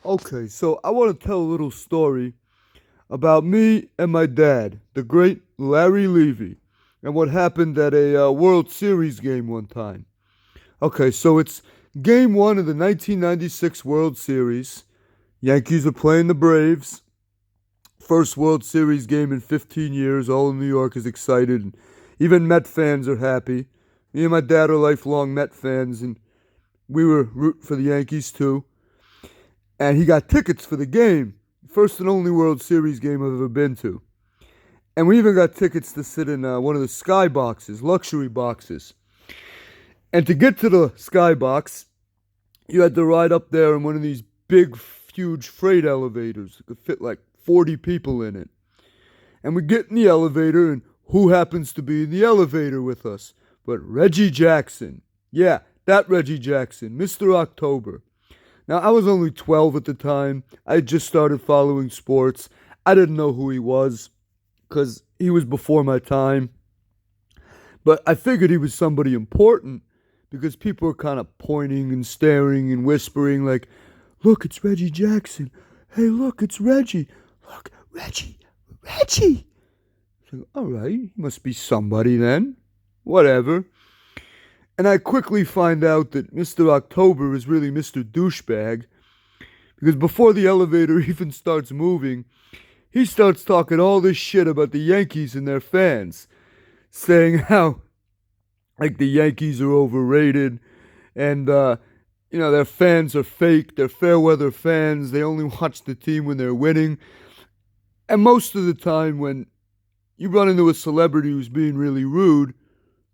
Okay, so I want to tell a little story about me and my dad, the great Larry Levy, and what happened at a World Series game one time. Okay, so it's game one of the 1996 World Series. Yankees are playing the Braves. First World Series game in 15 years. All of New York is excited. And even Met fans are happy. Me and my dad are lifelong Met fans, and we were rooting for the Yankees too. And he got tickets for the game. First and only World Series game I've ever been to. And we even got tickets to sit in one of the sky boxes, luxury boxes. And to get to the skybox, you had to ride up there in one of these big, huge freight elevators. It could fit like 40 people in it. And we get in the elevator, and who happens to be in the elevator with us? But Reggie Jackson. Yeah, that Reggie Jackson, Mr. October. Now, I was only 12 at the time. I had just started following sports. I didn't know who he was because he was before my time. But I figured he was somebody important because people were kind of pointing and staring and whispering, like, look, it's Reggie Jackson. Hey, look, it's Reggie. Look, Reggie, Reggie. So, all right, he must be somebody then. Whatever. And I quickly find out that Mr. October is really Mr. Douchebag because before the elevator even starts moving, he starts talking all this shit about the Yankees and their fans, saying how like the Yankees are overrated and their fans are fake, they're fair weather fans, they only watch the team when they're winning. And most of the time when you run into a celebrity who's being really rude,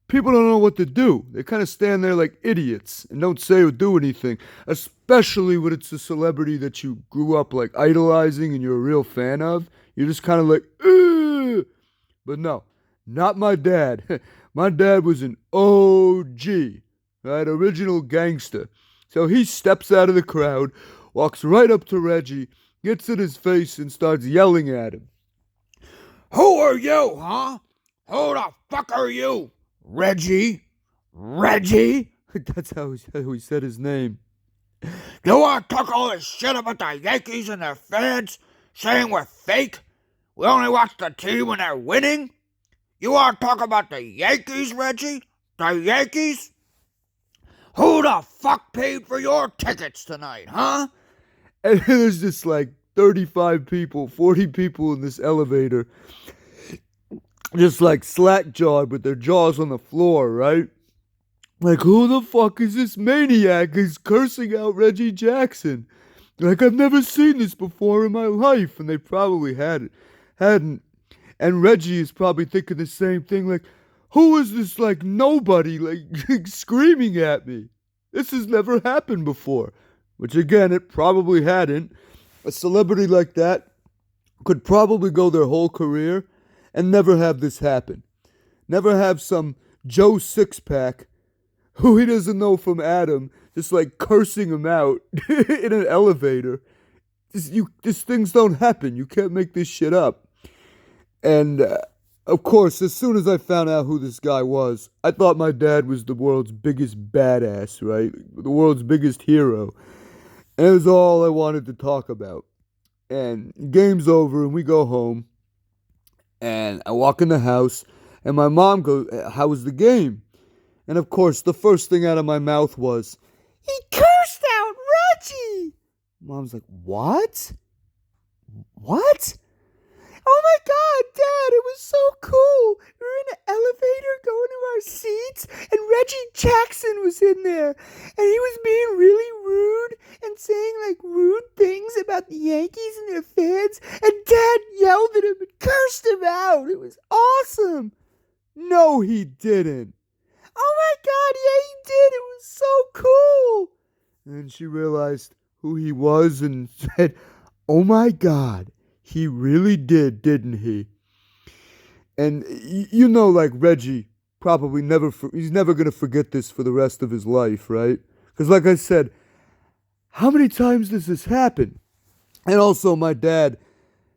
people don't know what to do. They kind of stand there like idiots and don't say or do anything, especially when it's a celebrity that you grew up like idolizing and you're a real fan of. You're just kind of like, ugh. But no, not my dad. My dad was an OG, right? Original gangster. So he steps out of the crowd, walks right up to Reggie, gets in his face, and starts yelling at him. Who are you, huh? Who the fuck are you? Reggie? Reggie? That's how he said his name. You want to talk all this shit about the Yankees and their fans, saying we're fake? We only watch the team when they're winning? You want to talk about the Yankees, Reggie? The Yankees? Who the fuck paid for your tickets tonight, huh? And there's just like 35 people, 40 people in this elevator, just like slack jawed with their jaws on the floor, right? Like, who the fuck is this maniac who's cursing out Reggie Jackson? Like, I've never seen this before in my life. And they probably hadn't. And Reggie is probably thinking the same thing, like, who is this, like, nobody, like, screaming at me? This has never happened before. Which, again, it probably hadn't. A celebrity like that could probably go their whole career and never have this happen. Never have some Joe Sixpack, who he doesn't know from Adam, just like cursing him out in an elevator. These things don't happen. You can't make this shit up. And of course, as soon as I found out who this guy was, I thought my dad was the world's biggest badass, right? The world's biggest hero. And it was all I wanted to talk about. And game's over, and we go home. And I walk in the house, and my mom goes, how was the game? And of course, the first thing out of my mouth was, he cursed out Reggie! Mom's like, what? What? Oh my god, Dad, it was so cool. We were in an elevator going to our seats, and Reggie Jackson was in there. And he was being really rude and saying like rude things about the Yankees and their fans. And Dad yelled at him and cursed him out. It was awesome. No, he didn't. Oh my god, yeah, he did. It was so cool. And she realized who he was and said, oh my god. He really did, didn't he? And like Reggie probably he's never going to forget this for the rest of his life, right? Because like I said, how many times does this happen? And also my dad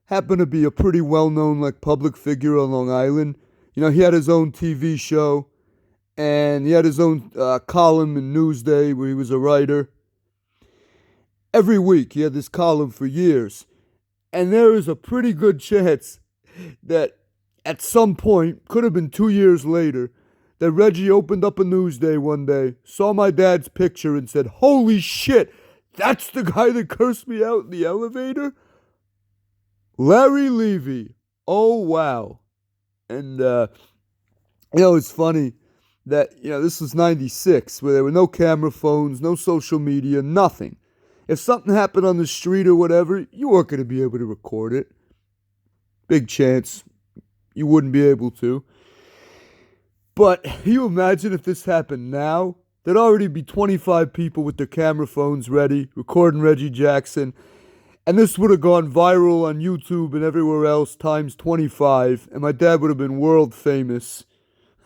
happened to be a pretty well-known like public figure on Long Island. He had his own TV show and he had his own column in Newsday where he was a writer. Every week he had this column for years. And there is a pretty good chance that at some point, could have been 2 years later, that Reggie opened up a Newsday one day, saw my dad's picture, and said, "Holy shit, that's the guy that cursed me out in the elevator? Larry Levy. Oh, wow." And, it's funny that, this was 96, where there were no camera phones, no social media, nothing. If something happened on the street or whatever, you weren't going to be able to record it. Big chance you wouldn't be able to. But can you imagine if this happened now? There'd already be 25 people with their camera phones ready, recording Reggie Jackson. And this would have gone viral on YouTube and everywhere else times 25. And my dad would have been world famous.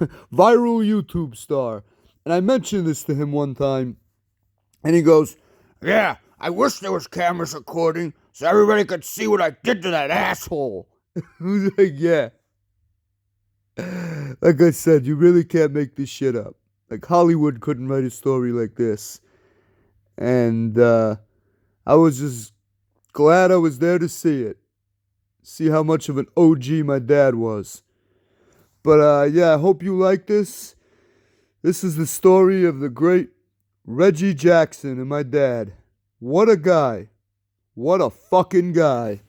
Viral YouTube star. And I mentioned this to him one time. And he goes, Yeah, I wish there was cameras recording so everybody could see what I did to that asshole. Who's like, yeah. Like I said, you really can't make this shit up. Like, Hollywood couldn't write a story like this. And I was just glad I was there to see it. See how much of an OG my dad was. But yeah, I hope you like this. This is the story of the great Reggie Jackson and my dad. What a guy. What a fucking guy.